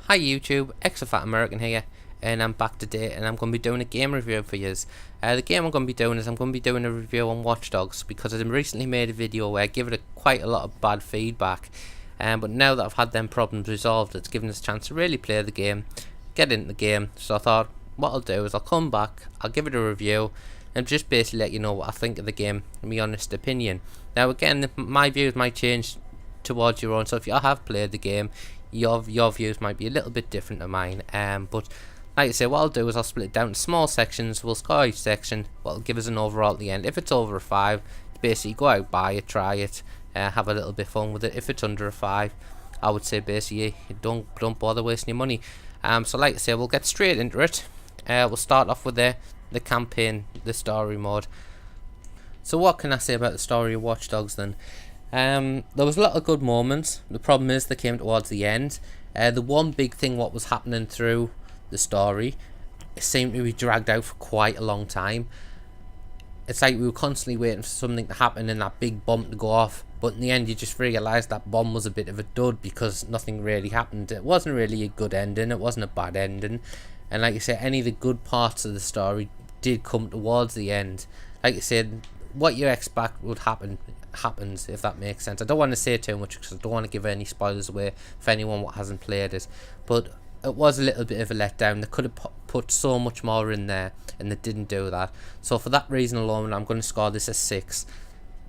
Hi YouTube, Exafat American here, and I'm back today and I'm going to be doing a game review for you. The game I'm going to be doing is I'm going to be doing a review on Watch Dogs because I recently made a video where I gave it quite a lot of bad feedback, but now that I've had them problems resolved, it's given us a chance to really play the game, get into the game. So I thought what I'll do is I'll come back, I'll give it a review and just basically let you know what I think of the game, my honest opinion. Now again, my views might change towards your own, so if you have played the game, your views might be a little bit different to mine, but like I say, what I'll do is I'll split it down into small sections. We'll score each section, what will give us an overall at the end. If it's over a 5, basically go out, buy it, try it, have a little bit of fun with it. If it's under a 5, I would say basically don't bother wasting your money. So like I say, we'll get straight into it. We'll start off with the campaign, the story mode. So what can I say about the story of Watch Dogs then? There was a lot of good moments. The problem is they came towards the end. The one big thing what was happening through the story, it seemed to be dragged out for quite a long time. It's like we were constantly waiting for something to happen and that big bomb to go off, but in the end you just realised that bomb was a bit of a dud because nothing really happened. It wasn't really a good ending, it wasn't a bad ending, and like I said, any of the good parts of the story did come towards the end. Like I said, what you expect would happens, if that makes sense. I don't want to say too much because I don't want to give any spoilers away for anyone what hasn't played it, but it was a little bit of a letdown. They could have put so much more in there and they didn't do that. So for that reason alone, I'm going to score this as 6.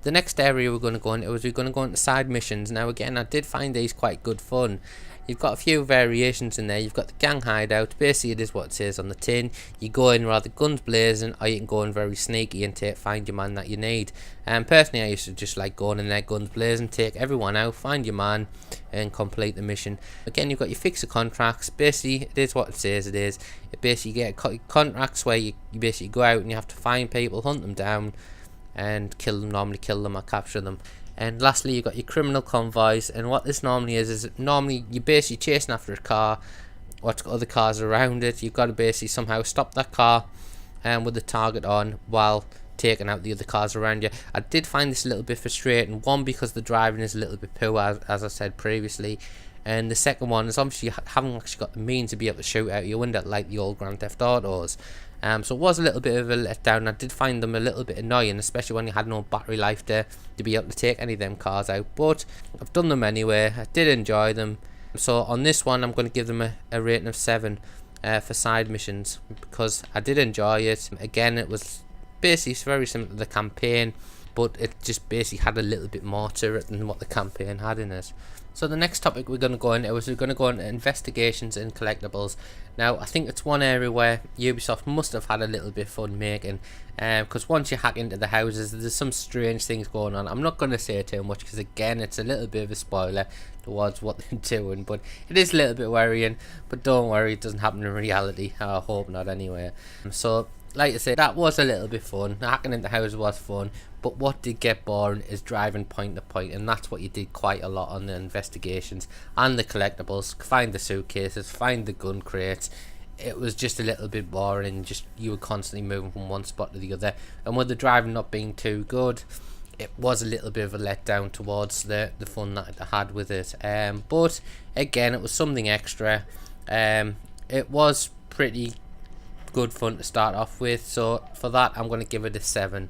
The next area we're going to go into is we're going to go into side missions. Now again, I did find these quite good fun. You've got a few variations in there. You've got the gang hideout. Basically it is what it says on the tin. You go in rather guns blazing, or you can go in very sneaky and find your man that you need. And personally I used to just like going in there guns blazing, take everyone out, find your man and complete the mission. Again, you've got your fixer contracts. Basically it is what it says it is. It basically you get contracts where you basically go out and you have to find people, hunt them down and kill them, normally kill them or capture them. And lastly, you've got your criminal convoys, and what this normally is normally you're basically chasing after a car, what's got other cars around it. You've got to basically somehow stop that car with the target on while taking out the other cars around you. I did find this a little bit frustrating, one because the driving is a little bit poor, as I said previously, and the second one is obviously you haven't actually got the means to be able to shoot out your window like the old Grand Theft Autos. So it was a little bit of a letdown. I did find them a little bit annoying, especially when you had no battery life there to be able to take any of them cars out, but I've done them anyway. I did enjoy them. So on this one I'm going to give them a rating of 7 for side missions because I did enjoy it. Again, it was basically very similar to the campaign, but it just basically had a little bit more to it than what the campaign had in it. So the next topic we're going to go into is we're going to go into investigations and collectibles. Now I think it's one area where Ubisoft must have had a little bit of fun making, because once you hack into the houses there's some strange things going on. I'm not going to say too much because again it's a little bit of a spoiler towards what they're doing, but it is a little bit worrying, but don't worry, it doesn't happen in reality. I hope not anyway. So like I said, that was a little bit fun. Hacking into houses was fun, but what did get boring is driving point to point, and that's what you did quite a lot on the investigations and the collectibles. Find the suitcases, find the gun crates. It was just a little bit boring, just you were constantly moving from one spot to the other, and with the driving not being too good, it was a little bit of a letdown towards the fun that I had with it. But again, it was something extra. It was pretty good fun to start off with, so for that I'm going to give it a 7.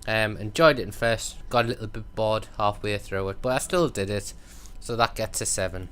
Enjoyed it at first, got a little bit bored halfway through it, but I still did it, so that gets a 7.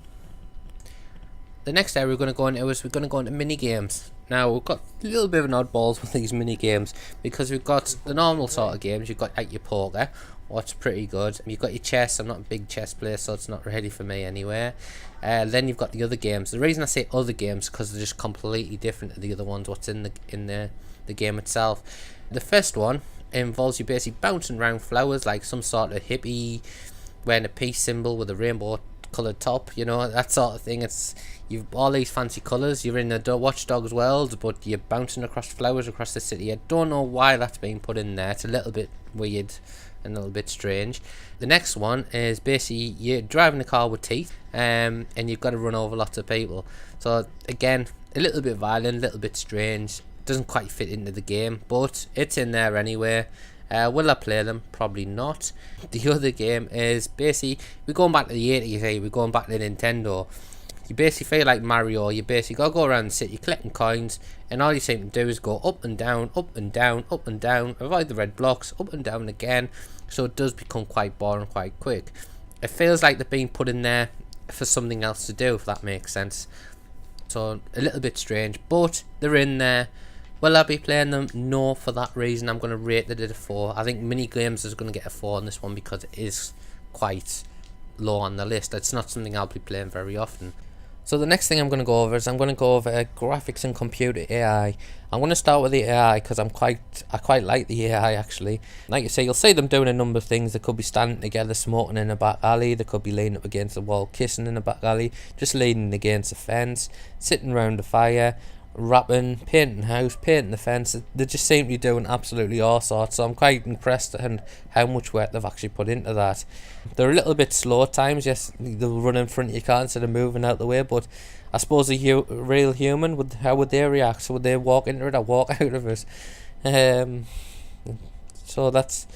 The next area we're going to go into is we're going to go into mini games. Now we've got a little bit of an oddballs with these mini games because we've got the normal sort of games. You've got like your poker, what's pretty good. You've got your chess. I'm not a big chess player, so it's not ready for me anyway. Then you've got the other games. The reason I say other games because they're just completely different to the other ones what's in the game itself. The first one involves you basically bouncing around flowers like some sort of hippie wearing a peace symbol with a rainbow coloured top, you know, that sort of thing. You've all these fancy colours, you're in the Watch Dogs world, but you're bouncing across flowers across the city. I don't know why that's being put in there. It's a little bit weird and a little bit strange. The next one is basically you're driving a car with teeth, and you've got to run over lots of people. So again, a little bit violent, a little bit strange. Doesn't quite fit into the game, but it's in there anyway. Will I play them? Probably not. The other game is basically, we're going back to the 80s, we're going back to Nintendo. You basically feel like Mario. You basically gotta go around the city collecting coins, and all you seem to do is go up and down, up and down, up and down, avoid the red blocks, up and down again. So it does become quite boring quite quick. It feels like they're being put in there for something else to do, if that makes sense. So a little bit strange, but they're in there. Will I be playing them? No. For that reason, I'm going to rate it at a 4. I think mini games is going to get a 4 on this one because it is quite low on the list. It's not something I'll be playing very often. So the next thing I'm going to go over is I'm going to go over graphics and computer AI. I'm going to start with the AI because I quite like the AI actually. Like you say, you'll see them doing a number of things. They could be standing together smoking in a back alley. They could be leaning up against the wall kissing in a back alley. Just leaning against a fence. Sitting around a fire. Rapping, painting the house, painting the fence. They just seem to be doing absolutely all sorts. So I'm quite impressed at how much work they've actually put into that. They're a little bit slow at times. Yes, they'll run in front of your car instead of moving out the way. But I suppose a real human, how would they react? So would they walk into it or walk out of it? So that's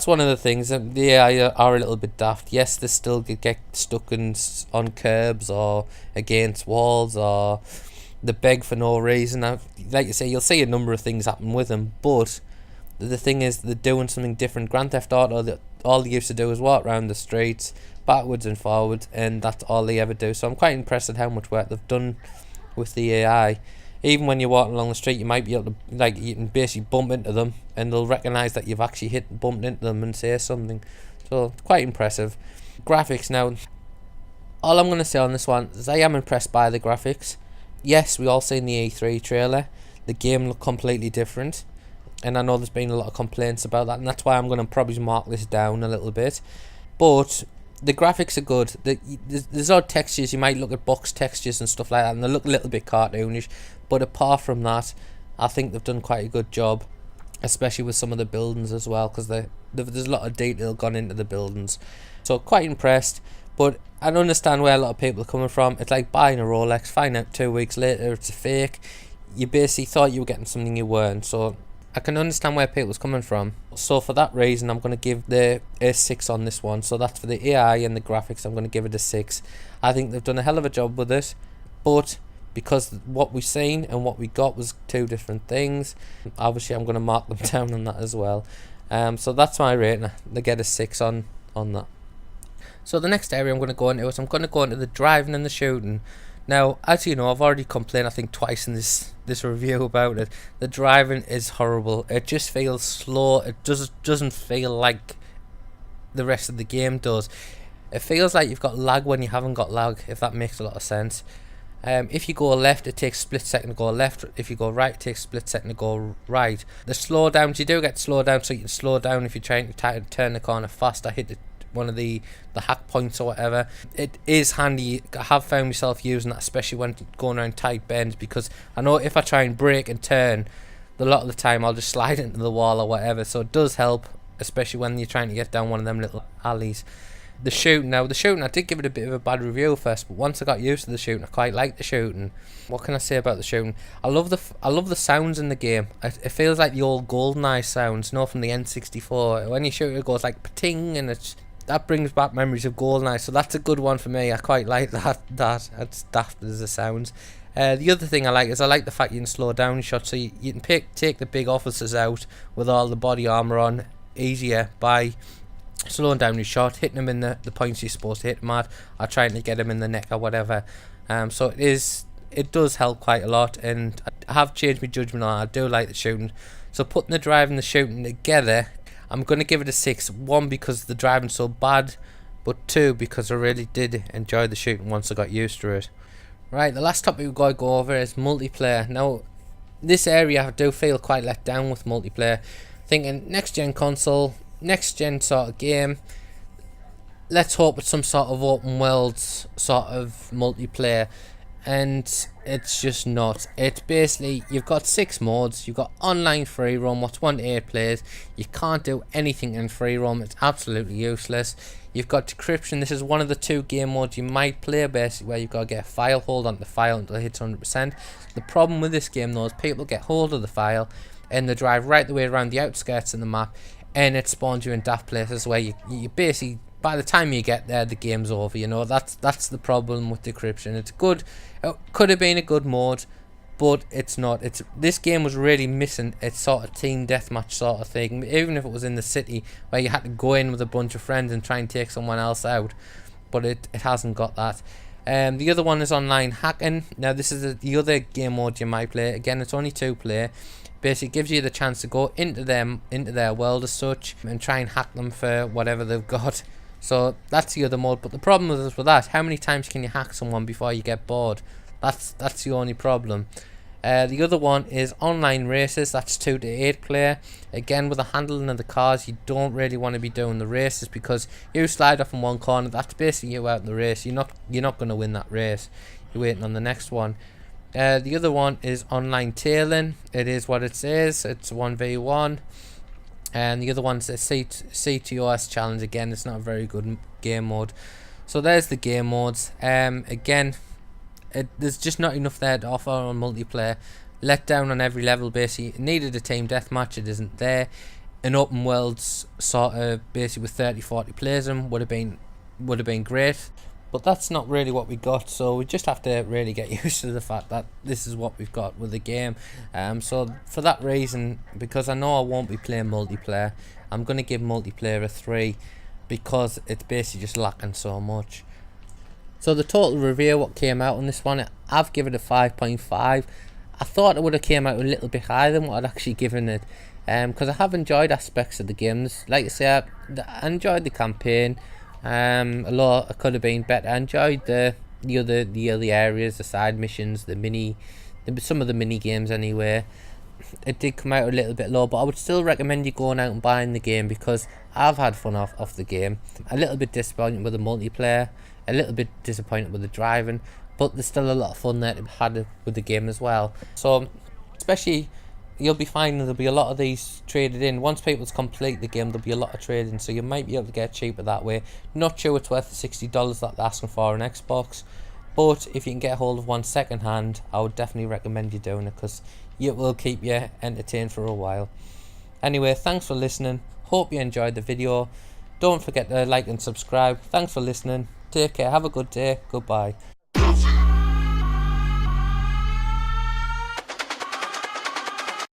one of the things. The AI are a little bit daft. Yes, they still get stuck on curbs or against walls, or they beg for no reason. Now, like you say, you'll see a number of things happen with them, but the thing is, they're doing something different. Grand Theft Auto, all they used to do is walk around the streets, backwards and forwards, and that's all they ever do. So I'm quite impressed at how much work they've done with the AI. Even when you're walking along the street, you might be able to, like, you can basically bump into them, and they'll recognise that you've actually bumped into them and say something. So it's quite impressive. Graphics now. All I'm going to say on this one is I am impressed by the graphics. Yes, we all seen the E3 trailer. The game looked completely different, and I know there's been a lot of complaints about that, and that's why I'm going to probably mark this down a little bit. But the graphics are good. There's odd textures. You might look at box textures and stuff like that, and they look a little bit cartoonish. But apart from that, I think they've done quite a good job, especially with some of the buildings as well, because there's a lot of detail gone into the buildings. So quite impressed. But I understand where a lot of people are coming from. It's like buying a Rolex, find out 2 weeks later it's a fake. You basically thought you were getting something you weren't. So I can understand where people's coming from. So for that reason, I'm going to give a 6 on this one. So that's for the AI and the graphics. I'm going to give it a 6. I think they've done a hell of a job with it. But because what we've seen and what we got was 2 different things, obviously I'm going to mark them down on that as well. So that's my rating. They get a 6 on that. So the next area I'm going to go into is I'm going to go into the driving and the shooting. Now, as you know, I've already complained I think twice in this review about it. The driving is horrible. It just feels slow. It doesn't feel like the rest of the game does. It feels like you've got lag when you haven't got lag, if that makes a lot of sense. If you go left, it takes a split second to go left. If you go right, it takes a split second to go right. The slowdowns, you do get slowed down, so you can slow down if you're trying to turn the corner faster, hit one of the hack points or whatever. It is handy. I have found myself using that, especially when going around tight bends, because I know if I try and brake and turn, a lot of the time I'll just slide into the wall or whatever. So it does help, especially when you're trying to get down one of them little alleys. The shooting, I did give it a bit of a bad review first, but once I got used to the shooting, I quite like the shooting. What can I say about the shooting? I love the sounds in the game. It feels like the old GoldenEye sounds, from the N64. When you shoot, it goes like pating, and that brings back memories of GoldenEye, so that's a good one for me. I quite like that. That's daft as it sounds. The other thing I like is I like the fact you can slow down shots, so you can take the big officers out with all the body armor on easier by slowing down your shot, hitting them in the points you're supposed to hit them at, or trying to get them in the neck or whatever. So it does help quite a lot, and I have changed my judgment on it. I do like the shooting. So putting the driving and the shooting together, I'm going to give it a 6. 1, because the driving's so bad, but 2, because I really did enjoy the shooting once I got used to it. Right, the last topic we've got to go over is multiplayer. Now, this area I do feel quite let down with multiplayer. Thinking next gen console, next gen sort of game, let's hope it's some sort of open world sort of multiplayer, and it's just not. It's basically, you've got 6 modes. You've got online free roam, what's 1 to 8 players. You can't do anything in free roam. It's absolutely useless. You've got decryption. This is one of the 2 game modes you might play, basically, where you've got to get a file, hold on to the file until it hits 100%. The problem with this game though is people get hold of the file and they drive right the way around the outskirts of the map, and it spawns you in daft places where you basically, by the time you get there, the game's over. You know, that's the problem with decryption. It's good. It could have been a good mode, but it's not. This game was really missing its sort of team deathmatch sort of thing. Even if it was in the city where you had to go in with a bunch of friends and try and take someone else out, but it hasn't got that. The other one is online hacking. Now this is the other game mode you might play. Again, it's only 2-player. Basically gives you the chance to go into their world as such and try and hack them for whatever they've got. So that's the other mode. But the problem is with that, how many times can you hack someone before you get bored? That's the only problem. The other one is online races. That's 2 to 8 player. Again, with the handling of the cars, you don't really want to be doing the races, because you slide off in one corner, that's basically you out in the race. You're not going to win that race. You're waiting on the next one. The other one is online tailing. It is what it says. It's 1v1. And the other one's a CTOS challenge. Again, it's not a very good game mode. So there's the game modes. Again, there's just not enough there to offer on multiplayer. Let down on every level, basically. It needed a team deathmatch. It isn't there. An open world's sort of basically with 30-40 players in would have been great. But that's not really what we got, so we just have to really get used to the fact that this is what we've got with the game. So for that reason, because I know I won't be playing multiplayer, I'm going to give multiplayer a 3, because it's basically just lacking so much. So the total review, what came out on this one, I've given it a 5.5. I thought it would have came out a little bit higher than what I'd actually given it, because I have enjoyed aspects of the games. Like I say, I enjoyed the campaign. A lot could have been better. I enjoyed the other areas, the side missions, some of the mini games anyway. It did come out a little bit low, but I would still recommend you going out and buying the game, because I've had fun off the game. A little bit disappointed with the multiplayer, a little bit disappointed with the driving, but there's still a lot of fun there to be had with the game as well. So especially, you'll be finding there'll be a lot of these traded in. Once people complete the game, there'll be a lot of trading, so you might be able to get cheaper that way. Not sure it's worth the $60 that they're asking for on Xbox, but if you can get hold of one second hand, I would definitely recommend you doing it, because it will keep you entertained for a while. Anyway, thanks for listening. Hope you enjoyed the video. Don't forget to like and subscribe. Thanks for listening. Take care. Have a good day. Goodbye.